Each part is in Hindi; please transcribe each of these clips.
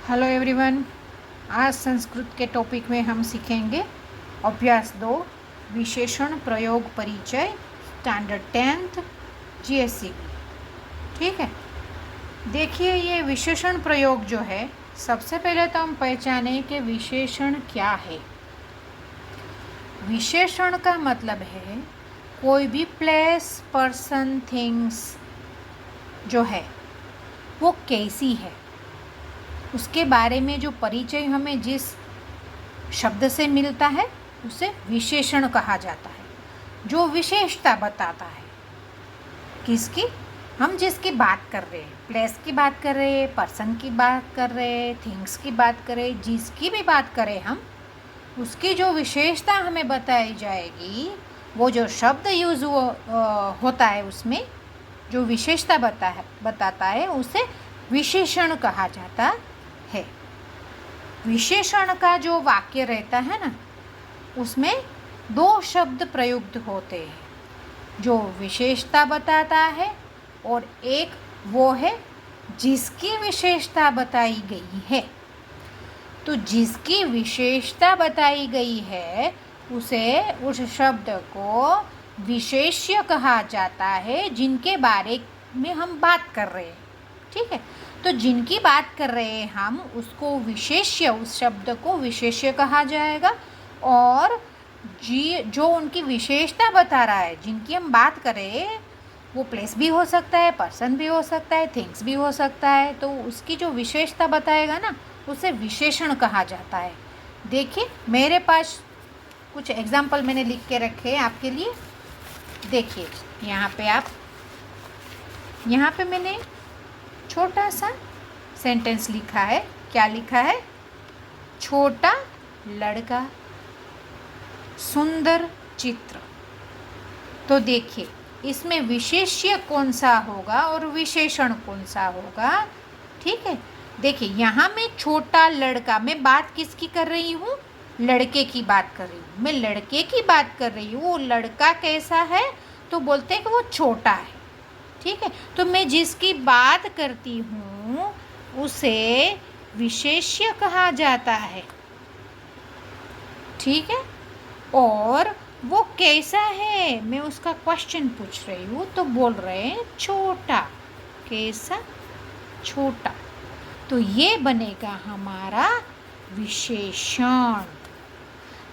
Hello everyone. आज संस्कृत के टॉपिक में हम सीखेंगे अभ्यास 2 विशेषण प्रयोग परिचय स्टैंडर्ड 10th GSCB। ठीक है, देखिए ये विशेषण प्रयोग जो है, सबसे पहले तो हम पहचाने कि विशेषण क्या है। विशेषण का मतलब है कोई भी प्लेस, पर्सन, थिंग्स जो है वो कैसी है, उसके बारे में जो परिचय हमें जिस शब्द से मिलता है उसे विशेषण कहा जाता है। जो विशेषता बताता है किसकी, हम जिसकी बात कर रहे हैं, प्लेस की बात कर रहे हैं, पर्सन की बात कर रहे हैं, थिंग्स की बात करें, जिसकी भी बात करें हम, उसकी जो विशेषता हमें बताई जाएगी, वो जो शब्द यूज होता है उसमें जो विशेषता बताता है उसे विशेषण कहा जाता है। विशेषण का जो वाक्य रहता है ना, उसमें 2 शब्द प्रयुक्त होते हैं, जो विशेषता बताता है और एक वो है जिसकी विशेषता बताई गई है। तो जिसकी विशेषता बताई गई है उस शब्द को विशेष्य कहा जाता है, जिनके बारे में हम बात कर रहे हैं। ठीक है, तो जिनकी बात कर रहे हैं हम, उसको विशेष्य, उस शब्द को विशेष्य कहा जाएगा। और जो उनकी विशेषता बता रहा है, जिनकी हम बात करें, वो प्लेस भी हो सकता है, पर्सन भी हो सकता है, थिंग्स भी हो सकता है, तो उसकी जो विशेषता बताएगा ना, उसे विशेषण कहा जाता है। देखिए मेरे पास कुछ एग्जाम्पल मैंने लिख के रखे हैं आपके लिए। देखिए यहाँ पे मैंने छोटा सा सेंटेंस लिखा है। क्या लिखा है? छोटा लड़का, सुंदर चित्र। तो देखिए इसमें विशेष्य कौन सा होगा और विशेषण कौन सा होगा। ठीक है, देखिए यहाँ मैं छोटा लड़का, मैं बात किसकी कर रही हूँ? लड़के की बात कर रही हूँ। मैं लड़के की बात कर रही हूँ। वो लड़का कैसा है? तो बोलते हैं कि वो छोटा है। ठीक है, तो मैं जिसकी बात करती हूँ उसे विशेष्य कहा जाता है। ठीक है, और वो कैसा है, मैं उसका क्वेश्चन पूछ रही हूँ, तो बोल रहे हैं छोटा। कैसा? छोटा। तो ये बनेगा हमारा विशेषण।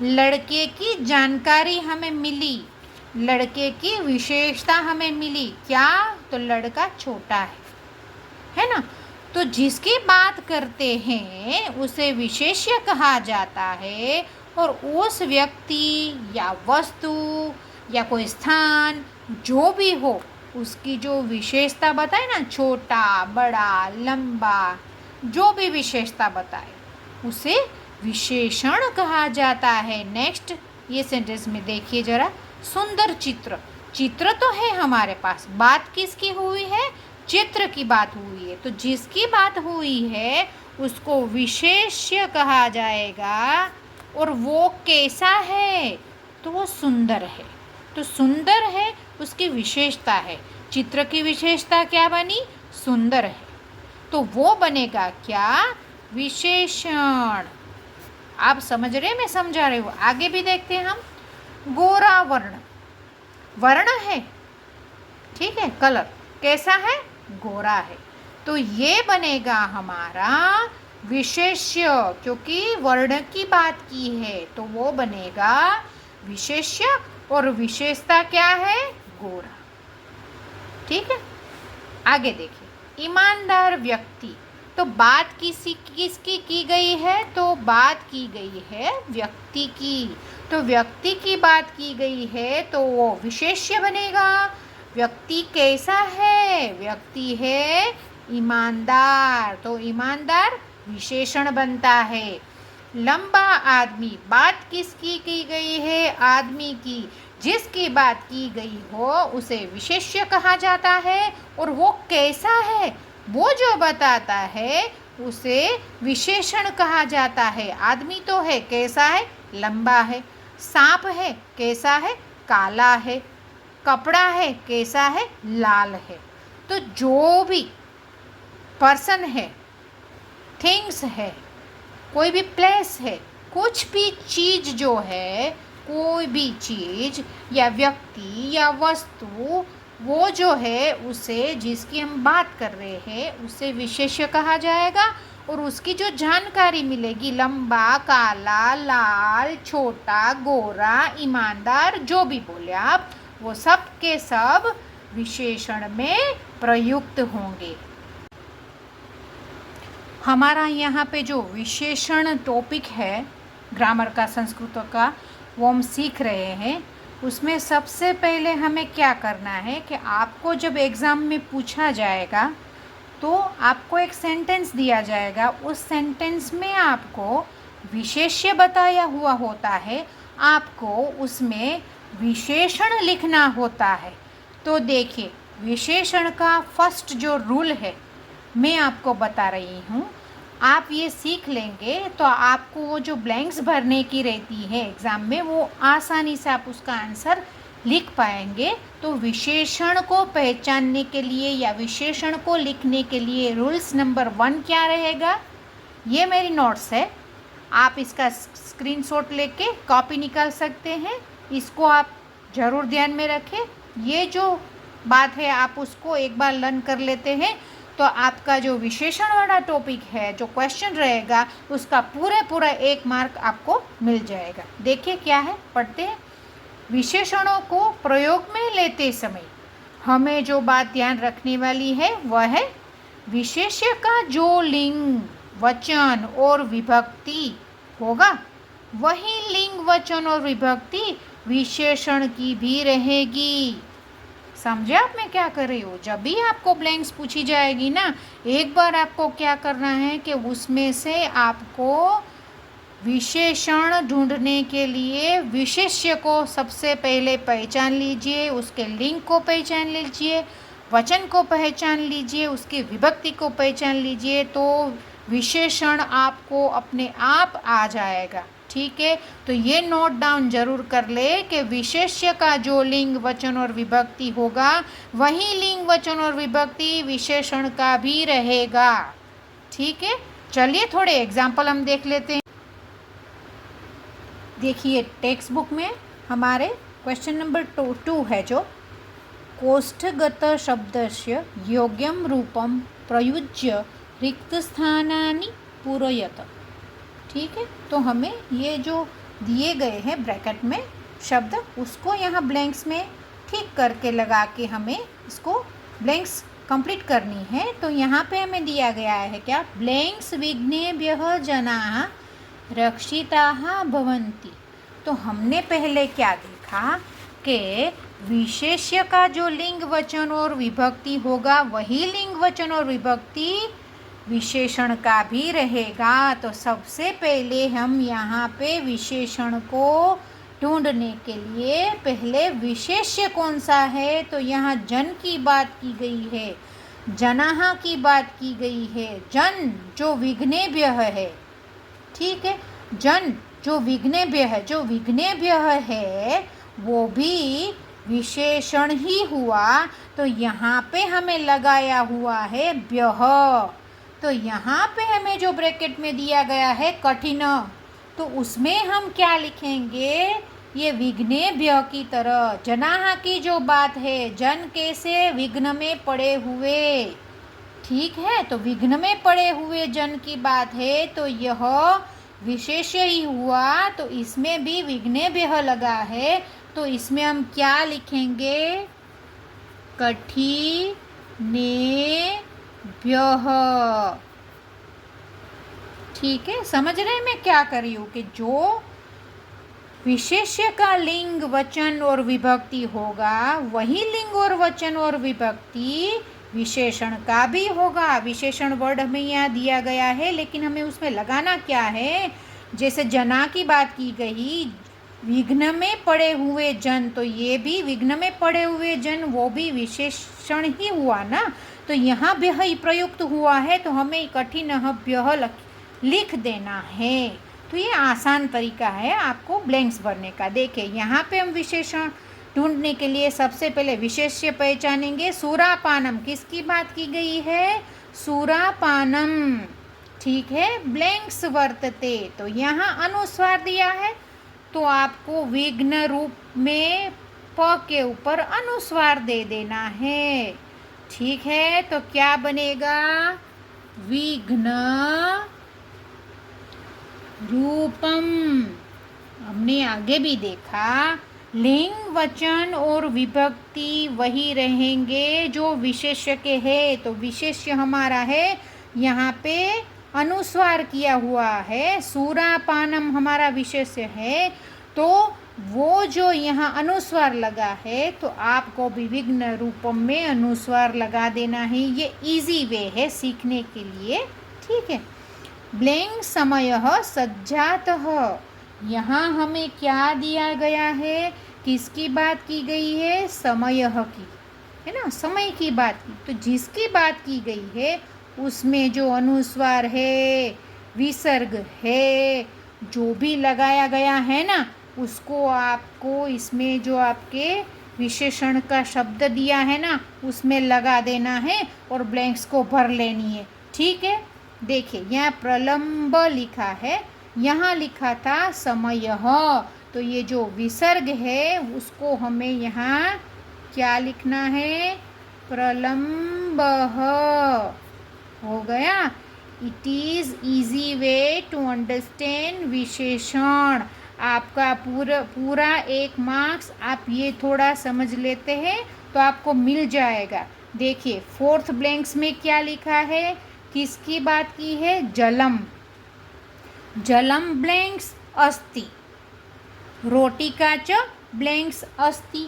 लड़के की जानकारी हमें मिली, लड़के की विशेषता हमें मिली। क्या? तो लड़का छोटा है ना। तो जिसकी बात करते हैं उसे विशेष्य कहा जाता है, और उस व्यक्ति या वस्तु या कोई स्थान जो भी हो, उसकी जो विशेषता बताए ना, छोटा, बड़ा, लंबा, जो भी विशेषता बताए उसे विशेषण कहा जाता है। नेक्स्ट ये सेंटेंस में देखिए जरा, सुंदर चित्र। चित्र तो है हमारे पास, बात किसकी हुई है? चित्र की बात हुई है। तो जिसकी बात हुई है उसको विशेष्य कहा जाएगा। और वो कैसा है? तो वो सुंदर है। तो सुंदर है उसकी विशेषता है। चित्र की विशेषता क्या बनी? सुंदर है। तो वो बनेगा क्या? विशेषण। आप समझ रहे हैं, मैं समझा रही हूँ। आगे भी देखते हैं हम। गोरा वर्ण, वर्ण है, ठीक है, कलर कैसा है? गोरा है। तो ये बनेगा हमारा विशेष्य, क्योंकि वर्ण की बात की है, तो वो बनेगा विशेष्य। और विशेषता क्या है? गोरा। ठीक है, आगे देखिए। ईमानदार व्यक्ति। तो बात किसकी की गई है? तो बात की गई है व्यक्ति की। तो व्यक्ति की बात की गई है तो वो विशेष्य बनेगा। व्यक्ति कैसा है? व्यक्ति है ईमानदार, तो ईमानदार विशेषण बनता है। लंबा आदमी, बात किसकी की गई है? आदमी की। जिसकी बात की गई हो उसे विशेष्य कहा जाता है। और वो कैसा है, वो जो बताता है उसे विशेषण कहा जाता है। आदमी तो है, कैसा है? लंबा है। सांप है, कैसा है? काला है। कपड़ा है, कैसा है? लाल है। तो जो भी पर्सन है, थिंग्स है, कोई भी प्लेस है, कुछ भी चीज़ जो है, कोई भी चीज़ या व्यक्ति या वस्तु, वो जो है उसे, जिसकी हम बात कर रहे हैं, उसे विशेष्य कहा जाएगा। और उसकी जो जानकारी मिलेगी, लंबा, काला, लाल, छोटा, गोरा, ईमानदार, जो भी बोले आप, वो सब के सब विशेषण में प्रयुक्त होंगे। हमारा यहाँ पे जो विशेषण टॉपिक है ग्रामर का, संस्कृत का, वो हम सीख रहे हैं। उसमें सबसे पहले हमें क्या करना है कि आपको जब एग्ज़ाम में पूछा जाएगा तो आपको एक सेंटेंस दिया जाएगा, उस सेंटेंस में आपको विशेष्य बताया हुआ होता है, आपको उसमें विशेषण लिखना होता है। तो देखिए, विशेषण का फर्स्ट जो रूल है मैं आपको बता रही हूँ, आप ये सीख लेंगे तो आपको वो जो ब्लैंक्स भरने की रहती है एग्ज़ाम में, वो आसानी से आप उसका आंसर लिख पाएंगे। तो विशेषण को पहचानने के लिए या विशेषण को लिखने के लिए रूल्स नंबर 1 क्या रहेगा, ये मेरी नोट्स है, आप इसका स्क्रीनशॉट लेके कॉपी निकाल सकते हैं। इसको आप ज़रूर ध्यान में रखें। ये जो बात है आप उसको एक बार लर्न कर लेते हैं तो आपका जो विशेषण वाला टॉपिक है, जो क्वेश्चन रहेगा, उसका पूरा 1 मार्क आपको मिल जाएगा। देखिए क्या है, पढ़ते हैं। विशेषणों को प्रयोग में लेते समय हमें जो बात ध्यान रखने वाली है वह है विशेष्य का जो लिंग, वचन और विभक्ति होगा, वही लिंग, वचन और विभक्ति विशेषण की भी रहेगी। समझे आप मैं क्या कर रही हूँ? जब भी आपको ब्लैंक्स पूछी जाएगी ना, एक बार आपको क्या करना है कि उसमें से आपको विशेषण ढूंढने के लिए विशेष्य को सबसे पहले पहचान लीजिए, उसके लिंग को पहचान लीजिए, वचन को पहचान लीजिए, उसकी विभक्ति को पहचान लीजिए, तो विशेषण आपको अपने आप आ जाएगा। ठीक है, तो ये नोट डाउन जरूर कर ले कि विशेष्य का जो लिंग, वचन और विभक्ति होगा, वही लिंग, वचन और विभक्ति विशेषण का भी रहेगा। ठीक है, चलिए थोड़े एग्जाम्पल हम देख लेते हैं। देखिए, टेक्स्ट बुक में हमारे क्वेश्चन नंबर 2 है जो कोष्ठगत शब्दस्य योग्यं रूपं प्रयुज्य रिक्तस्थानानि पूरयत। ठीक है, तो हमें ये जो दिए गए हैं ब्रैकेट में शब्द, उसको यहाँ ब्लैंक्स में ठीक करके लगा के हमें इसको ब्लैंक्स कंप्लीट करनी है। तो यहाँ पे हमें दिया गया है क्या, ब्लैंक्स विघ्नेभ्यः जनाः रक्षिताः भवन्ति। तो हमने पहले क्या देखा कि विशेष्य का जो लिंग, वचन और विभक्ति होगा, वही लिंग, वचन और विभक्ति विशेषण का भी रहेगा। तो सबसे पहले हम यहाँ पे विशेषण को ढूंढने के लिए पहले विशेष्य कौन सा है, तो यहाँ जन की बात की गई है, जनाः की बात की गई है। जन जो विघ्नेभ्य है, ठीक है, जन जो विघ्नेभ्य है, जो विघ्नेभ्य है वो भी विशेषण ही हुआ। तो यहाँ पे हमें लगाया हुआ है ब्यह। तो यहाँ पे हमें जो ब्रैकेट में दिया गया है कठिन, तो उसमें हम क्या लिखेंगे, ये विघ्नेभ्य की तरह। जनाः की जो बात है, जन कैसे, विघ्न में पड़े हुए। ठीक है, तो विघ्न में पड़े हुए जन की बात है, तो यह विशेष्य ही हुआ। तो इसमें भी विघ्नेभ्यः लगा है, तो इसमें हम क्या लिखेंगे, कठिनेभ्यः। ठीक है, समझ रहे हैं मैं क्या कर रही हूँ कि जो विशेष्य का लिंग, वचन और विभक्ति होगा, वही लिंग और वचन और विभक्ति विशेषण का भी होगा। विशेषण वर्ड हमें यहाँ दिया गया है, लेकिन हमें उसमें लगाना क्या है, जैसे जना की बात की गई, विघ्न में पड़े हुए जन, तो ये भी विघ्न में पड़े हुए जन, वो भी विशेषण ही हुआ ना। तो यहाँ ब्यह ही प्रयुक्त हुआ है, तो हमें कठिनः ब्यह लिख देना है। तो ये आसान तरीका है आपको ब्लैंक्स भरने का। देखिए, यहाँ पे हम विशेषण ढूंढने के लिए सबसे पहले विशेष्य पहचानेंगे। सुरापानम, किसकी बात की गई है, सुरापानम। ठीक है, ब्लैंक्स वर्तते, तो यहाँ अनुस्वार दिया है तो आपको विघ्न रूप में प के ऊपर अनुस्वार दे देना है। ठीक है, तो क्या बनेगा? विघ्न रूपम। हमने आगे भी देखा लिंग वचन और विभक्ति वही रहेंगे जो विशेष्य के है। तो विशेष्य हमारा है, यहाँ पे अनुस्वार किया हुआ है, सूरापानम हमारा विशेष्य है, तो वो जो यहाँ अनुस्वार लगा है तो आपको विभिन्न रूपम में अनुस्वार लगा देना है। ये इजी वे है सीखने के लिए। ठीक है, ब्लैंक समयः सज्जातः, यहाँ हमें क्या दिया गया है? किसकी बात की गई है? समयः की, है ना, समय की बात की। तो जिसकी बात की गई है उसमें जो अनुस्वार है, विसर्ग है, जो भी लगाया गया है ना, उसको आपको इसमें जो आपके विशेषण का शब्द दिया है ना उसमें लगा देना है और ब्लैंक्स को भर लेनी है। ठीक है, देखिए यहाँ प्रलंब लिखा है, यहाँ लिखा था समयः, तो ये जो विसर्ग है उसको हमें यहाँ क्या लिखना है? प्रलंबः। हो गया। It is easy way to understand विशेषण। आपका पूरा 1 मार्क्स आप ये थोड़ा समझ लेते हैं तो आपको मिल जाएगा। देखिए 4th ब्लैंक्स में क्या लिखा है? किसकी बात की है? जलम। जलम ब्लैंक्स अस्ति, रोटिका च ब्लैंक्स अस्ति।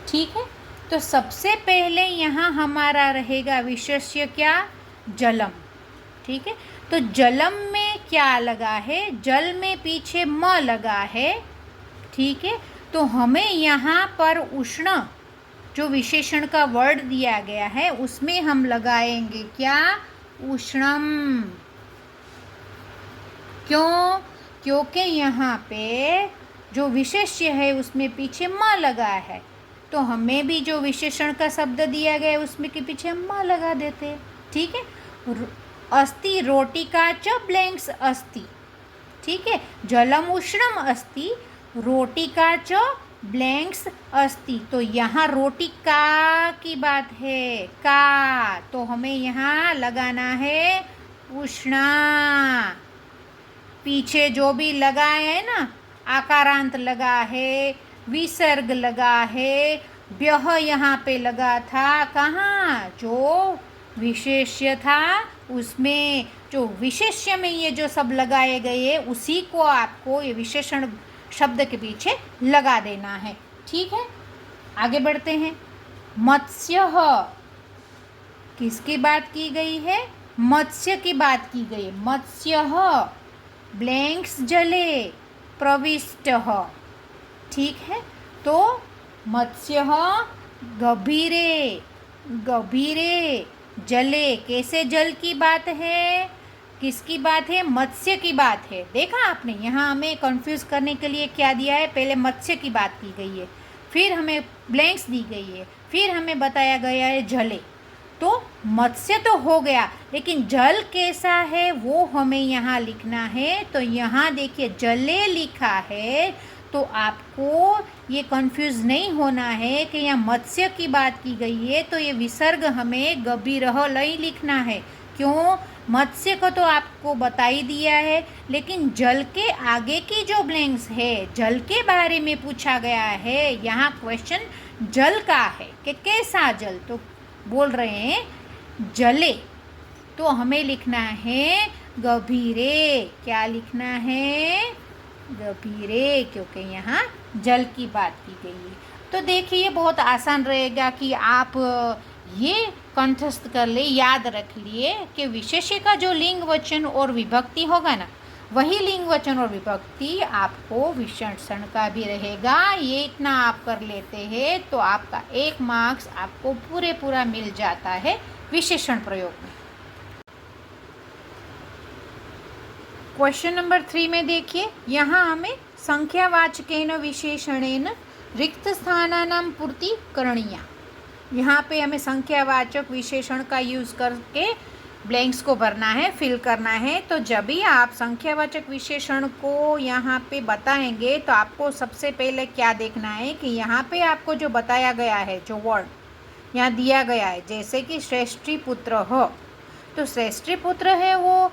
ठीक है, तो सबसे पहले यहाँ हमारा रहेगा विशेष्य क्या? जलम। ठीक है, तो जलम में क्या लगा है? जल में पीछे म लगा है। ठीक है, तो हमें यहाँ पर उष्ण जो विशेषण का वर्ड दिया गया है उसमें हम लगाएंगे क्या? उष्णम। क्यों? क्योंकि यहाँ पे जो विशेष्य है उसमें पीछे म लगा है, तो हमें भी जो विशेषण का शब्द दिया गया है उसमें के पीछे हम म लगा देते हैं। ठीक है, अस्ति रोटिका च ब्लैंक्स अस्ति। ठीक है, जलम उष्णम अस्ति, रोटिका च ब्लैंक्स अस्ति। तो यहाँ रोटिका की बात है, का, तो हमें यहाँ लगाना है उष्णा। पीछे जो भी लगा है ना, आकारांत लगा है, विसर्ग लगा है, ब्यह यहाँ पे लगा था, कहाँ? जो विशेष्य था उसमें, जो विशेष्य में ये जो सब लगाए गए उसी को आपको ये विशेषण शब्द के पीछे लगा देना है। ठीक है, आगे बढ़ते हैं। मत्स्य, किसकी बात की गई है? मत्स्य की बात की गई। मत्स्य ब्लैंक्स जले प्रविष्ट। ठीक है, तो मत्स्य गभीरे, गभीरे जले, कैसे जल की बात है? किसकी बात है? मत्स्य की बात है। देखा आपने, यहाँ हमें कंफ्यूज करने के लिए क्या दिया है? पहले मत्स्य की बात की गई है, फिर हमें ब्लैंक्स दी गई है, फिर हमें बताया गया है जले। तो मत्स्य तो हो गया, लेकिन जल कैसा है वो हमें यहाँ लिखना है। तो यहाँ देखिए जले लिखा है, तो आपको ये कंफ्यूज नहीं होना है कि यहाँ मत्स्य की बात की गई है तो ये विसर्ग हमें गभीरः नहीं लिखना है। क्यों? मत्स्य को तो आपको बता ही दिया है, लेकिन जल के आगे की जो ब्लैंक्स है, जल के बारे में पूछा गया है। यहाँ क्वेश्चन जल का है कि कैसा जल, तो बोल रहे हैं जले, तो हमें लिखना है गभीरे। क्या लिखना है? गभीरे, क्योंकि यहाँ जल की बात की गई है। तो देखिए बहुत आसान रहेगा कि आप ये कंठस्थ कर ले, याद रख लिए कि विशेष्य का जो लिंग वचन और विभक्ति होगा ना, वही लिंग वचन और विभक्ति आपको विशेषण का भी रहेगा। ये इतना आप कर लेते हैं तो आपका 1 मार्क्स आपको पूरा मिल जाता है विशेषण प्रयोग में। क्वेश्चन नंबर 3 में देखिए, यहाँ हमें संख्यावाचकेन विशेषणेन रिक्त स्थानानां पूर्ति करणीया। यहाँ पे हमें संख्यावाचक विशेषण का यूज़ करके ब्लैंक्स को भरना है, फिल करना है। तो जब भी आप संख्यावाचक विशेषण को यहाँ पे बताएंगे तो आपको सबसे पहले क्या देखना है कि यहाँ पे आपको जो बताया गया है, जो वर्ड यहाँ दिया गया है, जैसे कि श्रेष्ठी पुत्र हो, तो श्रेष्ठी पुत्र है वो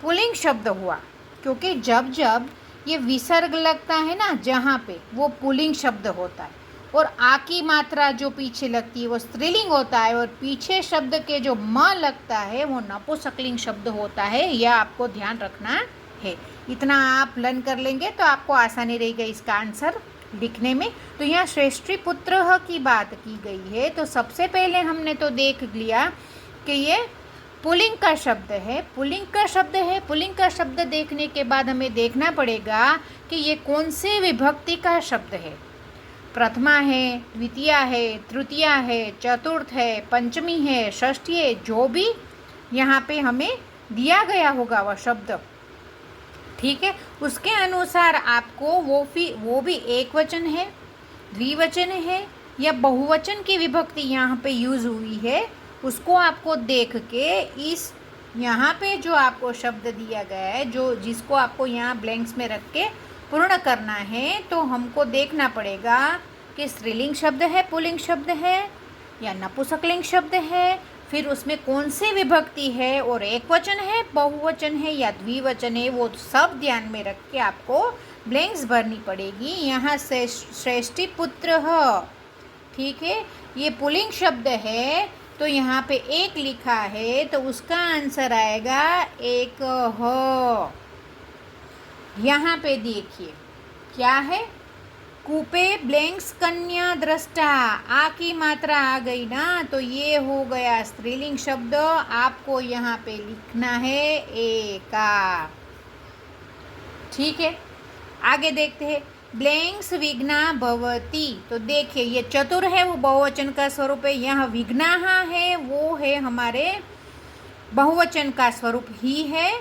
पुल्लिंग शब्द हुआ, क्योंकि जब जब ये विसर्ग लगता है ना जहाँ पे, वो पुल्लिंग शब्द होता है। और आ की मात्रा जो पीछे लगती है वो स्त्रीलिंग होता है, और पीछे शब्द के जो म लगता है वो नपुंसकलिंग शब्द होता है। यह आपको ध्यान रखना है। इतना आप लर्न कर लेंगे तो आपको आसानी रहेगी इसका आंसर लिखने में। तो यहाँ श्रेष्ठी पुत्र की बात की गई है, तो सबसे पहले हमने तो देख लिया कि ये पुल्लिंग का शब्द है, पुल्लिंग का शब्द है। पुल्लिंग का शब्द देखने के बाद हमें देखना पड़ेगा कि ये कौन से विभक्ति का शब्द है। प्रथमा है, द्वितीया है, तृतीया है, चतुर्थ है, पंचमी है, षष्ठी है, जो भी यहाँ पे हमें दिया गया होगा वह शब्द, ठीक है, उसके अनुसार आपको वो भी एक वचन है, द्विवचन है या बहुवचन की विभक्ति यहाँ पे यूज़ हुई है, उसको आपको देख के इस यहाँ पे जो आपको शब्द दिया गया है, जो जिसको आपको यहाँ ब्लैंक्स में रख के पूर्ण करना है, तो हमको देखना पड़ेगा कि स्त्रीलिंग शब्द है, पुल्लिंग शब्द है या नपुंसकलिंग शब्द है, फिर उसमें कौन सी विभक्ति है, और एक वचन है, बहुवचन है या द्विवचन है, वो सब ध्यान में रख के आपको ब्लैंक्स भरनी पड़ेगी। यहाँ से श्रेष्ठी पुत्र ह, ठीक है, ये पुल्लिंग शब्द है, तो यहाँ पे एक लिखा है तो उसका आंसर आएगा एक ह। यहाँ पे देखिए क्या है, कूपे ब्लैंक्स कन्या दृष्टा, आ की मात्रा आ गई ना, तो ये हो गया स्त्रीलिंग शब्द। आपको यहाँ पे लिखना है एका, ठीक है। आगे देखते हैं, ब्लैंक्स विघ्ना भवती, तो देखिए ये चतुर है वो बहुवचन का स्वरूप है, यह विघ्नाहा है वो है हमारे बहुवचन का स्वरूप ही है,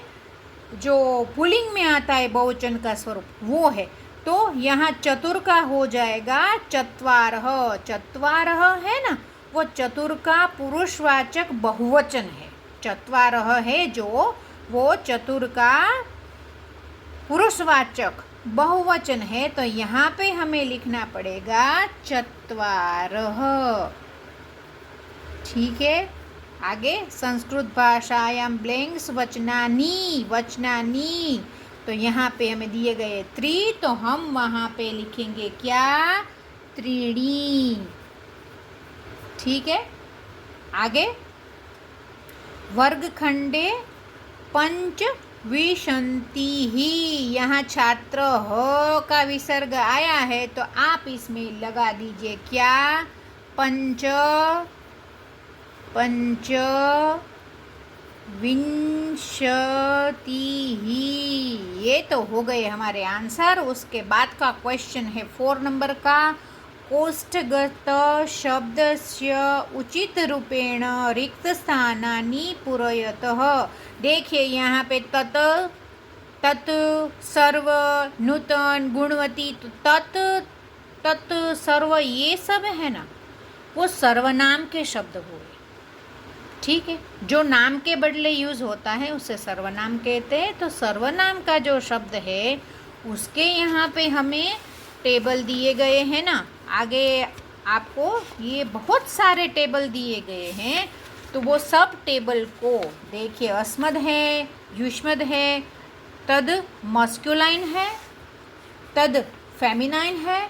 जो पुल्लिंग में आता है बहुवचन का स्वरूप वो है। तो यहाँ चतुर का हो जाएगा चत्वारः, चत्वारः है ना, वो चतुर का पुरुषवाचक बहुवचन है, चत्वारः है जो वो चतुर का पुरुषवाचक बहुवचन है, तो यहाँ पे हमें लिखना पड़ेगा चत्वारः, ठीक है। आगे संस्कृत भाषायाम ब्लैंक्स वचनानी, वचनानी, तो यहाँ पे हमें दिए गए त्रि, तो हम वहाँ पे लिखेंगे क्या, त्रीणी, ठीक है। आगे वर्गखंडे पंच विशंति ही, यहाँ छात्र ह का विसर्ग आया है, तो आप इसमें लगा दीजिए क्या, पंच पंच विंशति ही। ये तो हो गए हमारे आंसर। उसके बाद का क्वेश्चन है 4 नंबर का, कोष्ठगत शब्दस्य उचित रूपेण रिक्त स्थानानि पूरयतः। देखिए यहाँ पे तत्, तत्, सर्व, नूतन, गुणवती, तो तत्, तत्, सर्व ये सब है ना, वो सर्वनाम के शब्द हुए, ठीक है। जो नाम के बदले यूज़ होता है उसे सर्वनाम कहते हैं। तो सर्वनाम का जो शब्द है उसके यहाँ पे हमें टेबल दिए गए हैं ना, आगे आपको ये बहुत सारे टेबल दिए गए हैं, तो वो सब टेबल को देखिए, अस्मद है, युष्मद है, तद मस्कुलाइन है, तद फेमिनाइन है,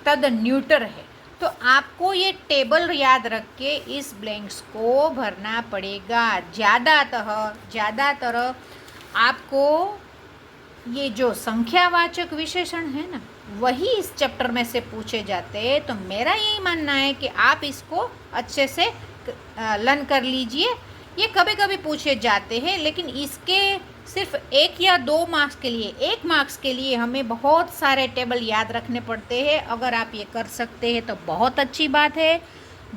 तद न्यूटर है। तो आपको ये टेबल याद रख के इस ब्लैंक्स को भरना पड़ेगा। ज़्यादातर आपको ये जो संख्यावाचक विशेषण है ना, वही इस चैप्टर में से पूछे जाते हैं। तो मेरा यही मानना है कि आप इसको अच्छे से लर्न कर लीजिए। ये कभी कभी पूछे जाते हैं, लेकिन इसके सिर्फ 1 या 2 मार्क्स के लिए, 1 मार्क्स के लिए हमें बहुत सारे टेबल याद रखने पड़ते हैं। अगर आप ये कर सकते हैं तो बहुत अच्छी बात है,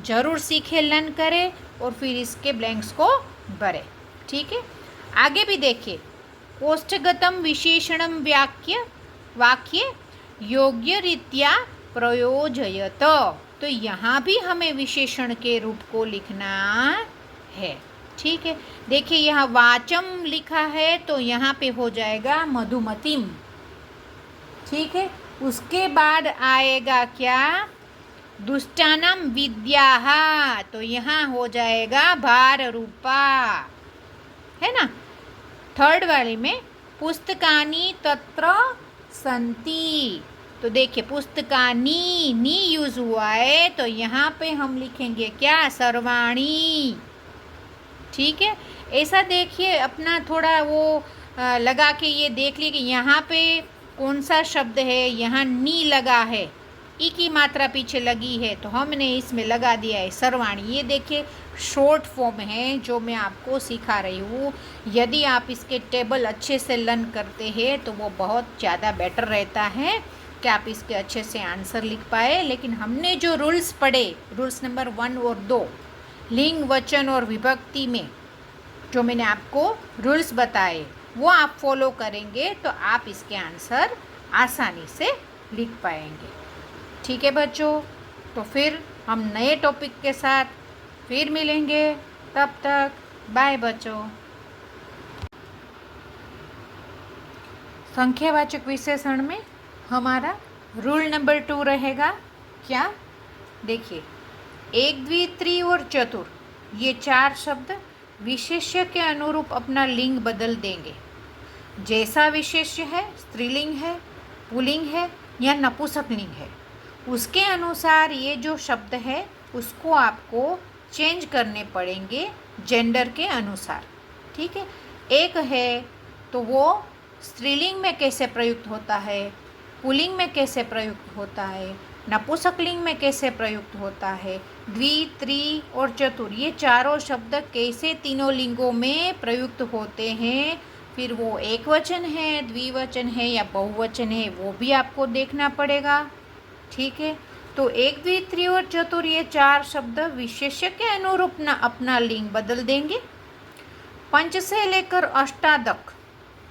ज़रूर सीखें, लर्न करें और फिर इसके ब्लैंक्स को भरें, ठीक है। आगे भी देखिए, कोष्ठगतम विशेषणम वाक्य योग्य रीत्या प्रयोजयत, तो यहाँ भी हमें विशेषण के रूप को लिखना है, ठीक है, देखिए यहाँ वाचम लिखा है तो यहाँ पे हो जाएगा मधुमतीम। ठीक है, उसके बाद आएगा क्या, दुष्टानाम विद्याः, तो यहाँ हो जाएगा भार रूपा, है ना। थर्ड वाले में पुस्तकानि तत्र सन्ति, तो देखिए पुस्तकानि नी यूज हुआ है तो यहाँ पे हम लिखेंगे क्या, सर्वाणी। ठीक है, ऐसा देखिए अपना थोड़ा वो लगा के ये देख लीजिए कि यहाँ पे कौन सा शब्द है, यहाँ नी लगा है, ई की मात्रा पीछे लगी है तो हमने इसमें लगा दिया है सर्वाणी। ये देखिए शॉर्ट फॉर्म है जो मैं आपको सिखा रही हूँ। यदि आप इसके टेबल अच्छे से लर्न करते हैं तो वो बहुत ज़्यादा बेटर रहता है कि आप इसके अच्छे से आंसर लिख पाए। लेकिन हमने जो रूल्स पढ़े, रूल्स नंबर 1 और 2, लिंग वचन और विभक्ति में जो मैंने आपको रूल्स बताए वो आप फॉलो करेंगे तो आप इसके आंसर आसानी से लिख पाएंगे। ठीक है बच्चों, तो फिर हम नए टॉपिक के साथ फिर मिलेंगे, तब तक बाय बच्चों। संख्यावाचक विशेषण में हमारा रूल नंबर 2 रहेगा क्या, देखिए एक, द्वि, त्रि और चतुर, ये 4 शब्द विशेष्य के अनुरूप अपना लिंग बदल देंगे। जैसा विशेष्य है, स्त्रीलिंग है, पुल्लिंग है या नपुंसकलिंग है, उसके अनुसार ये जो शब्द है उसको आपको चेंज करने पड़ेंगे जेंडर के अनुसार। ठीक है, एक है तो वो स्त्रीलिंग में कैसे प्रयुक्त होता है, पुल्लिंग में कैसे प्रयुक्त होता है, नपुंसकलिंग में कैसे प्रयुक्त होता है, द्वि, त्रि और चतुर, ये चारों शब्द कैसे तीनों लिंगों में प्रयुक्त होते हैं, फिर वो एक वचन है, द्विवचन है या बहुवचन है, वो भी आपको देखना पड़ेगा। ठीक है, तो एक, द्वि, त्रि और चतुर ये 4 शब्द विशेष्य के अनुरूप अपना लिंग बदल देंगे। 5 से लेकर अष्टादक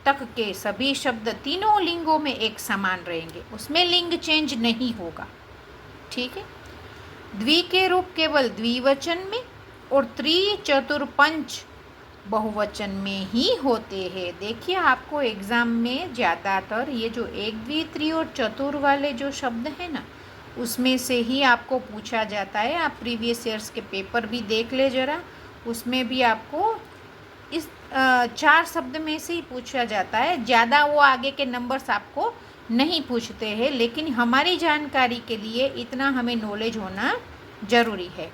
तक के सभी शब्द तीनों लिंगों में एक समान रहेंगे, उसमें लिंग चेंज नहीं होगा। ठीक है, द्वि के रूप केवल द्विवचन में और त्रि, चतुर, पंच बहुवचन में ही होते हैं। देखिए आपको एग्ज़ाम में ज़्यादातर ये जो एक, द्वि, त्रि और चतुर वाले जो शब्द हैं ना, उसमें से ही आपको पूछा जाता है। आप प्रीवियस ईयर्स के पेपर भी देख ले ज़रा, उसमें भी आपको इस 4 शब्द में से ही पूछा जाता है। ज़्यादा वो आगे के नंबर्स आपको नहीं पूछते हैं, लेकिन हमारी जानकारी के लिए इतना हमें नॉलेज होना ज़रूरी है।